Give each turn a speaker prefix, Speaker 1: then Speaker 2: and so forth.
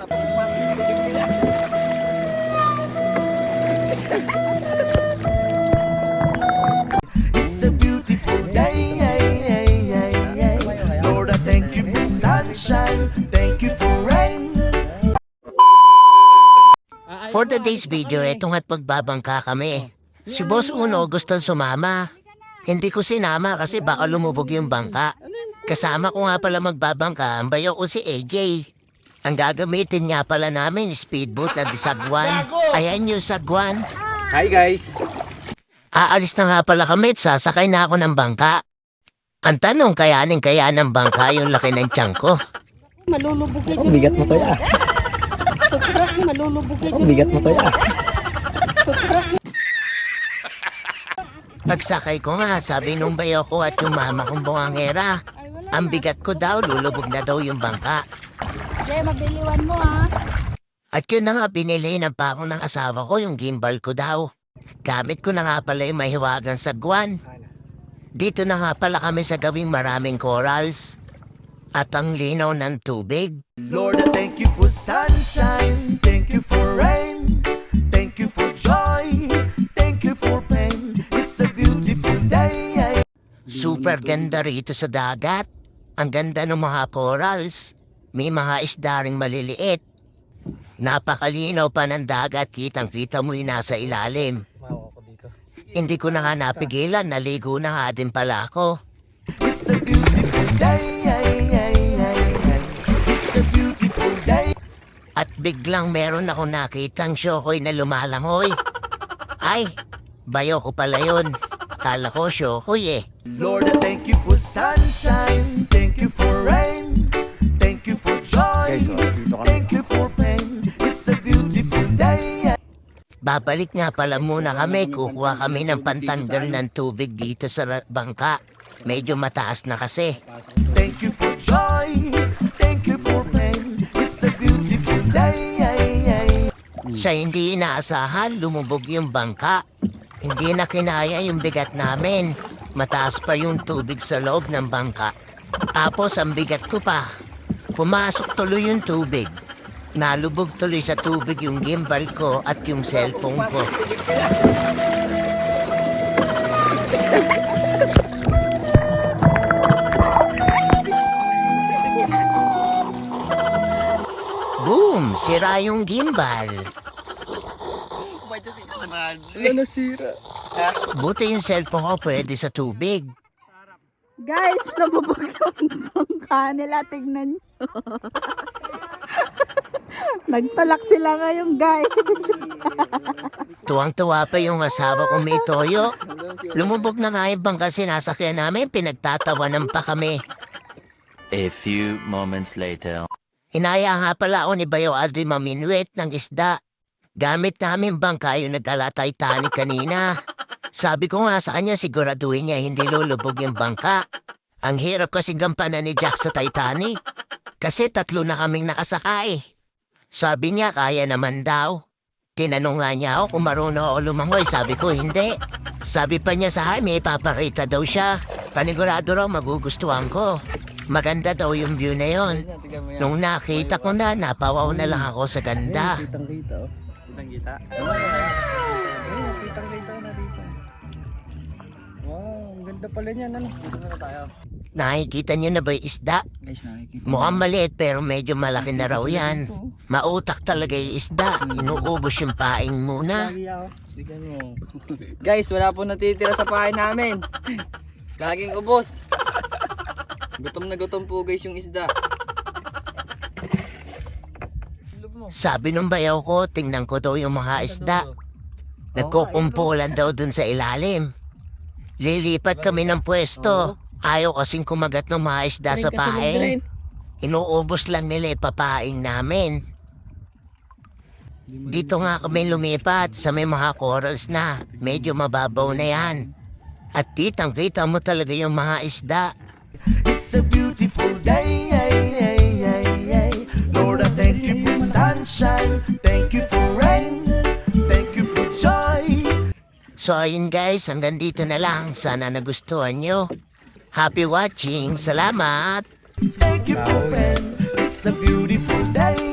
Speaker 1: It's a beautiful day. Lord, I thank you for sunshine. Thank you for rain.
Speaker 2: For today's video, etong at magbabangka kami. Si Boss Uno gusto sumama. Hindi ko sinama kasi baka lumubog yung bangka. Kasama ko nga pala magbabangka, ang bayo ko si AJ. Ang gagamitin nga pala namin, speedboat na disagwan. Ayan yung sagwan.
Speaker 3: Hi guys!
Speaker 2: Aalis na nga pala kami at sasakay na ako ng bangka. Ang tanong, kayanin kaya ng bangka yung laki ng tiyan ko.
Speaker 4: Malulubugin
Speaker 3: Ang bigat mo to ya.
Speaker 4: Malulubugin
Speaker 3: Ang bigat mo to ya.
Speaker 2: Pagsakay ko nga, sabi nung bayo ko at yung mama kong bungangera, ang bigat ko daw, lulubog na daw yung bangka.
Speaker 4: Jay, mabiliwan mo ha.
Speaker 2: At yun na nga, binili ng pa ng asawa ko yung gimbal ko daw. Gamit ko na nga pala yung mahiwagang sagwan. Dito na nga pala kami sa gawing maraming corals. At ang linaw ng tubig.
Speaker 1: Lord, I thank you for sunshine. Thank you for rain. Thank you for joy. Thank you for pain. It's a beautiful day.
Speaker 2: Super ganda rito sa dagat. Ang ganda ng mga corals. May mga isda ring maliliit. Napakalinaw pa ng dagat, kitang-kita mo yung nasa ilalim. Hindi ko na nga napigilan, naligo na nga din pala ako.
Speaker 1: It's a beautiful day. It's a beautiful day.
Speaker 2: At biglang meron ako nakitang syokoy na lumalangoy. Ay, bayo ko pala yun. Akala ko syokoy eh.
Speaker 1: Lord, I thank you for sunshine. Thank you for rain. Thank you for joy. Thank you for pain. It's a beautiful day.
Speaker 2: Babalik nga pala muna kami, kukuha kami ng pantanggal ng tubig dito sa bangka. Medyo mataas na kasi.
Speaker 1: Thank you for joy. Thank you for pain. It's a beautiful day.
Speaker 2: Sa hindi inaasahan, lumubog yung bangka. Hindi na kinaya yung bigat namin. Mataas pa yung tubig sa loob ng bangka. Tapos ang bigat ko pa. Pumasok tuloy yung tubig. Nalubog tuloy sa tubig yung gimbal ko at yung cellphone ko. Boom! Sira yung gimbal.
Speaker 3: Wala nasira.
Speaker 2: Buti yung cellphone ko pwede sa tubig.
Speaker 4: Guys, lumubog yung bangka nila. Tignan nyo. Nagtalak sila ngayon, guys.
Speaker 2: Tuwang-tuwa pa yung asawa kong may toyo. Lumubog na nga yung bangka sinasakyan namin, pinagtatawanan pa kami.
Speaker 5: A few moments later.
Speaker 2: Hinaya nga pala ako ni Bayo Adri maminwet ng isda. Gamit namin bangka yung nagkala Titanic kanina. Sabi ko nga sa kanya siguraduhin niya hindi lulubog yung bangka. Ang hirap kasi gampanan ni Jack sa Titanic. Kasi 3 na kaming nakasakay. Sabi niya kaya naman daw. Tinanong nga niya ako kung marunong ako lumangoy. Sabi ko hindi. Sabi pa niya sa akin may ipapakita daw siya. Panigurado raw magugustuhan ko. Maganda daw yung view na yon. Nung nakita ko na, napawaw na lang ako sa ganda.
Speaker 3: Kitang-kita oh. Kitang-kita? Kitang-kita na dito. Wow, ang ganda pala niyan. Ano? Dito na tayo.
Speaker 2: Nakikita niyo na ba yung isda?
Speaker 3: Guys, nakikita.
Speaker 2: Mukhang maliit pero medyo malaki na raw yan. Mautak talaga yung isda. Inuubos yung paing muna.
Speaker 3: Tignan mo.
Speaker 6: Guys, wala po natitira sa bahay namin. Laging ubos. Gutom na gutom po guys yung isda.
Speaker 2: Sabi nung bayaw ko, tingnan ko daw yung mga isda. Nagkukumpulan daw dun sa ilalim. Lilipat kami ng pwesto. Ayaw kasing kumagat ng mga isda sa paing. Inuubos lang nila ipapaing namin. Dito nga kami lumipat sa may mga corals na. Medyo mababaw na yan. At kitang-kita mo talaga yung mga isda.
Speaker 1: It's a beautiful day. Lord, I thank you for sunshine. Thank you for rain. Thank you for joy.
Speaker 2: So ayun guys, hanggang dito na lang. Sana nagustuhan nyo. Happy watching. Salamat!
Speaker 1: Thank you for pain. It's a beautiful day.